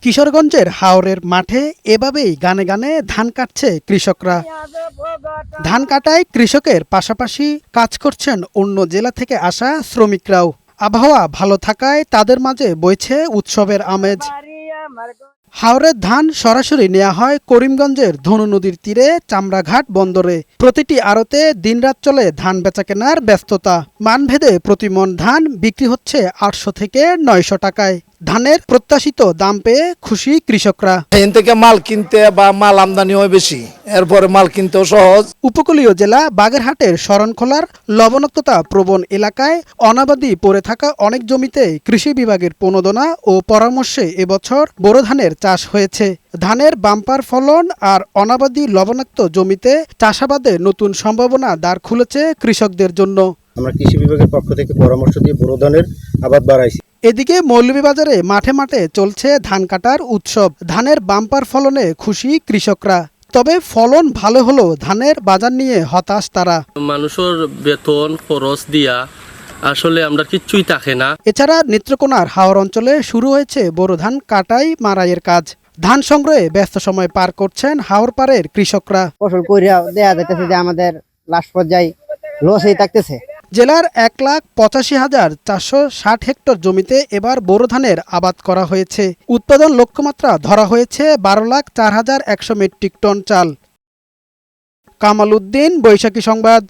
কিশোরগঞ্জের হাওরের মাঠে এভাবেই গানে গানে ধান কাটছে কৃষকরা। ধান কাটায় কৃষকের পাশাপাশি কাজ করছেন অন্য জেলা থেকে আসা শ্রমিকরাও। আবহাওয়া ভালো থাকায় তাদের মাঝে বইছে উৎসবের আমেজ। হাওরের ধান সরাসরি নেওয়া হয় করিমগঞ্জের ধনু নদীর তীরে চামড়াঘাট বন্দরে। প্রতিটি আড়তে দিনরাত চলে ধান বেচাকেনার ব্যস্ততা। মানভেদে প্রতি মণ ধান বিক্রি হচ্ছে 800 থেকে 900 টাকায়। ধানের প্রত্যাশিত দাম পেয়ে খুশি কৃষকরা। এখান থেকে মাল কিনতে বা মাল আমদানি হয় বেশি, এরপরে মাল কিনতেও সহজ। উপকূলীয় জেলা বাগেরহাটের শরণখোলার লবণাক্ততা প্রবণ এলাকায় অনাবাদি পড়ে থাকা অনেক জমিতে কৃষি বিভাগের প্রণোদনা ও পরামর্শে এবছর বোরো ধানের চাষ হয়েছে। ধানের বাম্পার ফলন আর অনাবাদি লবণাক্ত জমিতে চাষাবাদে নতুন সম্ভাবনা দ্বার খুলেছে কৃষকদের জন্য। আমরা কৃষি বিভাগের পক্ষ থেকে পরামর্শ দিয়ে বোরো ধানের আবাদ বাড়াইছি। এদিকে মৌলভীবাজারে মাঠে মাঠে চলছে ধান কাটার উৎসব। ধানের বাম্পার ফলনে খুশি কৃষকরা। তবে ফলন ভালো হলেও ধানের বাজার নিয়ে হতাশ তারা। মানুষের বেতন খরচ দিয়া আসলে আমরা কিচ্ছুই থাকে না। এছাড়া নেত্রকোনার হাওর অঞ্চলে শুরু হয়েছে বোরো ধান কাটাই মারাইয়ের কাজ। ধান সংগ্রহে ব্যস্ত সময় পার করছেন হাওর পাড়ের কৃষকরা। ফসল কইরা দেয়া যাইতেছে যে আমাদের লাস্ট পর্যায়ে লসই থাকতেছে। জেলার 1,85,460 হেক্টর জমিতে এবার বোরো ধানের আবাদ করা হয়েছে। উৎপাদন লক্ষ্যমাত্রা ধরা হয়েছে 12,04,100 মেট্রিক টন চাল। কামাল উদ্দিন, বৈশাখী সংবাদ।